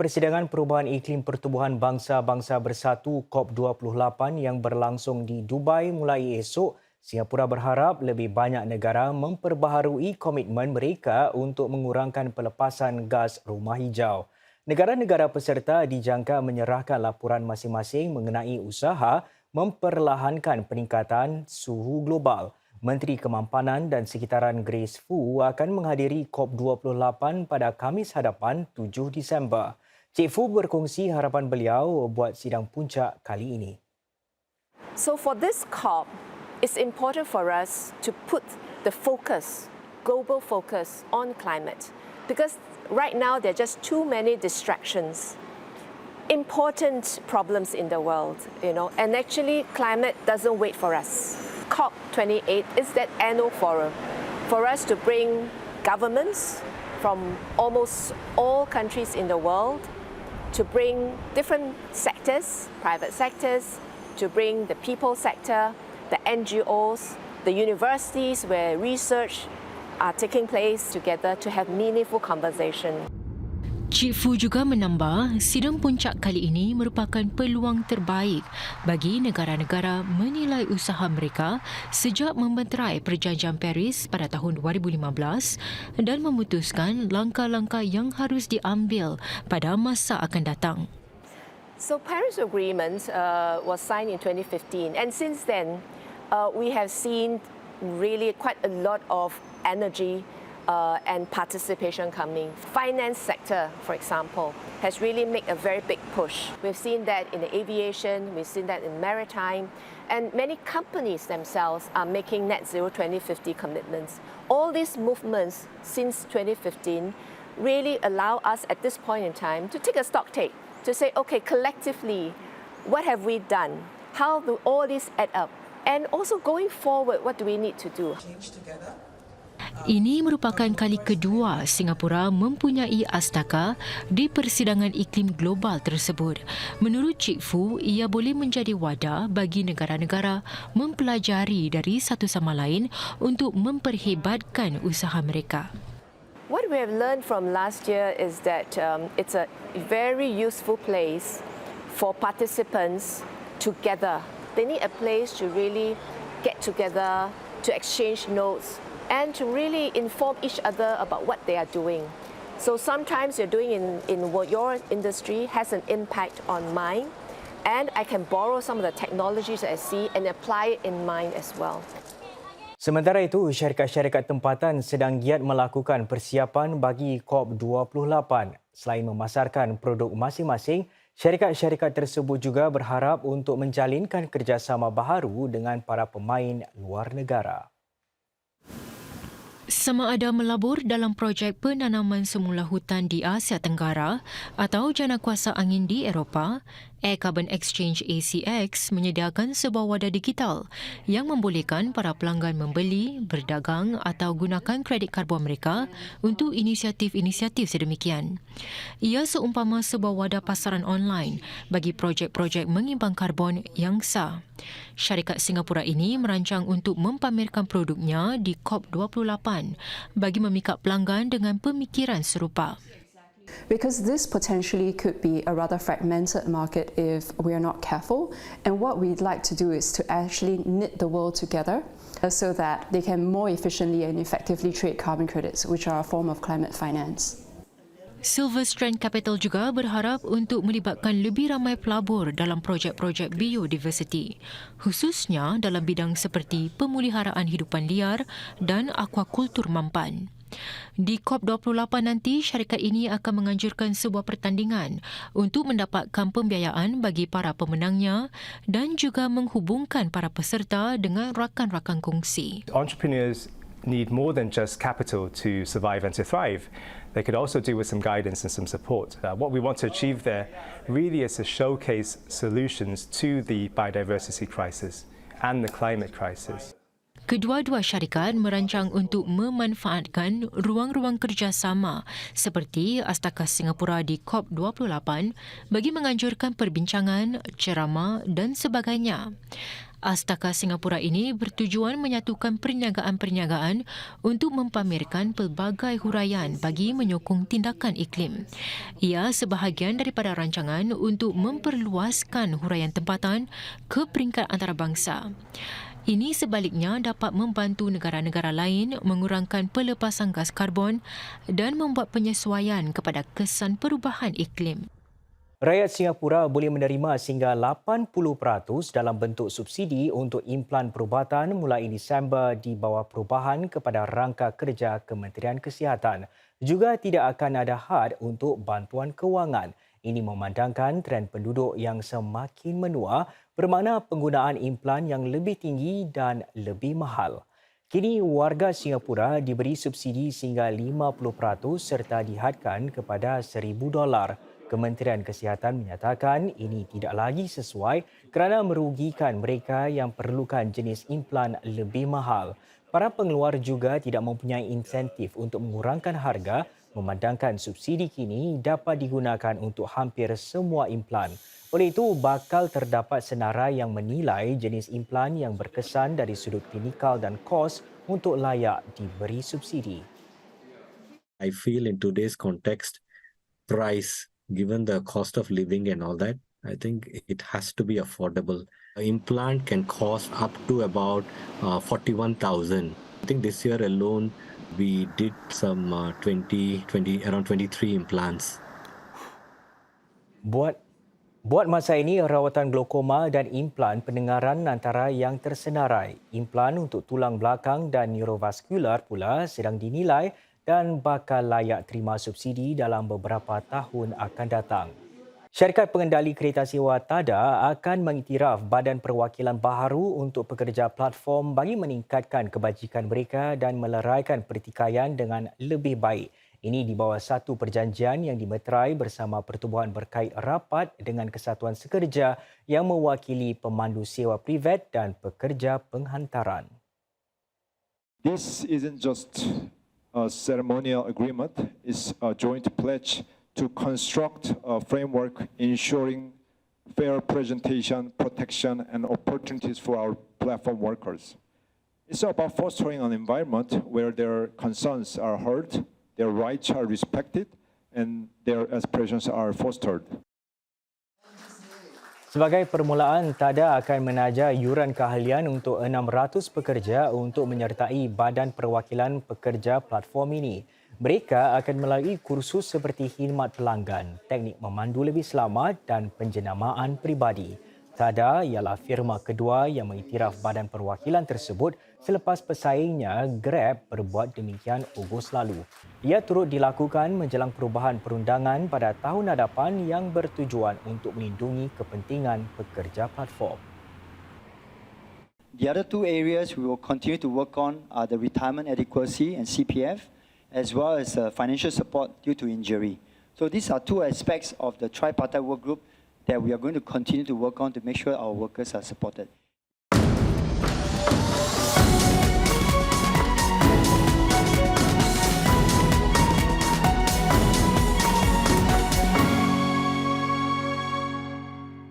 Persidangan Perubahan Iklim Pertubuhan Bangsa-Bangsa Bersatu COP28 yang berlangsung di Dubai mulai esok, Singapura berharap lebih banyak negara memperbaharui komitmen mereka untuk mengurangkan pelepasan gas rumah hijau. Negara-negara peserta dijangka menyerahkan laporan masing-masing mengenai usaha memperlahankan peningkatan suhu global. Menteri Kemampanan dan Sekitaran Grace Fu akan menghadiri COP28 pada Khamis hadapan 7 Disember. Cik Fu berkongsi harapan beliau buat sidang puncak kali ini. So for this COP, it's important for us to put the focus, global focus on climate. Because right now there are just too many distractions. Important problems in the world, and actually climate doesn't wait for us. COP28 is that annual forum for us to bring governments from almost all countries in the world, to bring different sectors, private sectors, to bring the people sector, the NGOs, the universities where research are taking place together to have meaningful conversation. Cik Fu juga menambah, sidang puncak kali ini merupakan peluang terbaik bagi negara-negara menilai usaha mereka sejak membenterai Perjanjian Paris pada tahun 2015 dan memutuskan langkah-langkah yang harus diambil pada masa akan datang. So Paris Agreement was signed in 2015, and since then we have seen really quite a lot of energy and participation coming. Finance sector, for example, has really made a very big push. We've seen that in the aviation, we've seen that in maritime, and many companies themselves are making net zero 2050 commitments. All these movements since 2015 really allow us at this point in time to take a stock take, to say, okay, collectively, what have we done? How do all these add up? And also going forward, what do we need to do? Ini merupakan kali kedua Singapura mempunyai astaka di persidangan iklim global tersebut. Menurut Cik Fu, ia boleh menjadi wadah bagi negara-negara mempelajari dari satu sama lain untuk memperhebatkan usaha mereka. What we have learned from last year is that it's a very useful place for participants together. They need a place to really get together, to exchange notes, and to really inform each other about what they are doing. So sometimes you're doing in what your industry has an impact on mine, and I can borrow some of the technologies that I see and apply it in mine as well. Sementara itu, syarikat-syarikat tempatan sedang giat melakukan persiapan bagi COP28. Selain memasarkan produk masing-masing, syarikat-syarikat tersebut juga berharap untuk menjalinkan kerjasama baharu dengan para pemain luar negara. Sama ada melabur dalam projek penanaman semula hutan di Asia Tenggara atau jana kuasa angin di Eropah, Air Carbon Exchange ACX menyediakan sebuah wadah digital yang membolehkan para pelanggan membeli, berdagang atau gunakan kredit karbon mereka untuk inisiatif-inisiatif sedemikian. Ia seumpama sebuah wadah pasaran online bagi projek-projek mengimbang karbon yang sah. Syarikat Singapura ini merancang untuk mempamerkan produknya di COP28 bagi memikat pelanggan dengan pemikiran serupa. Because this potentially could be a rather fragmented market if we are not careful. And what we'd like to do is to actually knit the world together so that they can more efficiently and effectively trade carbon credits, which are a form of climate finance. Silver Strand Capital juga berharap untuk melibatkan lebih ramai pelabur dalam projek-projek biodiversiti, khususnya dalam bidang seperti pemeliharaan hidupan liar dan aquakultur mampan. Di COP28 nanti, syarikat ini akan menganjurkan sebuah pertandingan untuk mendapatkan pembiayaan bagi para pemenangnya dan juga menghubungkan para peserta dengan rakan-rakan kongsi. Entrepreneurs need more than just capital to survive and to thrive. They could also do with some guidance and some support. What we want to achieve there really is to showcase solutions to the biodiversity crisis and the climate crisis. Kedua-dua syarikat merancang untuk memanfaatkan ruang-ruang kerjasama seperti Astaka Singapura di COP28 bagi menganjurkan perbincangan, ceramah dan sebagainya. Astaka Singapura ini bertujuan menyatukan perniagaan-perniagaan untuk mempamerkan pelbagai huraian bagi menyokong tindakan iklim. Ia sebahagian daripada rancangan untuk memperluaskan huraian tempatan ke peringkat antarabangsa. Ini sebaliknya dapat membantu negara-negara lain mengurangkan pelepasan gas karbon dan membuat penyesuaian kepada kesan perubahan iklim. Rakyat Singapura boleh menerima sehingga 80% dalam bentuk subsidi untuk implan perubatan mulai Disember di bawah perubahan kepada rangka kerja Kementerian Kesihatan. Juga tidak akan ada had untuk bantuan kewangan. Ini memandangkan tren penduduk yang semakin menua bermakna penggunaan implan yang lebih tinggi dan lebih mahal. Kini warga Singapura diberi subsidi sehingga 50% serta dihadkan kepada $1,000. Kementerian Kesihatan menyatakan ini tidak lagi sesuai kerana merugikan mereka yang perlukan jenis implan lebih mahal. Para pengeluar juga tidak mempunyai insentif untuk mengurangkan harga memandangkan subsidi kini dapat digunakan untuk hampir semua implan. Oleh itu, bakal terdapat senarai yang menilai jenis implan yang berkesan dari sudut klinikal dan kos untuk layak diberi subsidi. I feel in today's context, price, given the cost of living and all that, I think it has to be affordable. An implant can cost up to about 41,000. I think this year alone, we did some around 23 implants. Buat masa ini, rawatan glaukoma dan implan pendengaran antara yang tersenarai. Implan untuk tulang belakang dan neurovaskular pula sedang dinilai dan bakal layak terima subsidi dalam beberapa tahun akan datang. Syarikat Pengendali Kereta Sewa TADA akan mengiktiraf Badan Perwakilan Baharu untuk pekerja platform bagi meningkatkan kebajikan mereka dan meleraikan pertikaian dengan lebih baik. Ini di bawah satu perjanjian yang dimeterai bersama pertubuhan berkait rapat dengan Kesatuan Sekerja yang mewakili pemandu sewa privat dan pekerja penghantaran. This isn't just a ceremonial agreement, it's a joint pledge to construct a framework ensuring fair presentation, protection, and opportunities for our platform workers. It's about fostering an environment where their concerns are heard, their rights are respected, and their aspirations are fostered. Sebagai permulaan, TADA akan menaja yuran keahlian untuk 600 pekerja untuk menyertai Badan Perwakilan Pekerja Platform ini. Mereka akan melalui kursus seperti khidmat pelanggan, teknik memandu lebih selamat dan penjenamaan peribadi. TADA ialah firma kedua yang mengiktiraf badan perwakilan tersebut selepas pesaingnya Grab berbuat demikian Ogos lalu. Ia turut dilakukan menjelang perubahan perundangan pada tahun hadapan yang bertujuan untuk melindungi kepentingan pekerja platform. The other two areas we will continue to work on are the retirement adequacy and CPF, as well as financial support due to injury. So these are two aspects of the tripartite work group that we are going to continue to work on to make sure our workers are supported.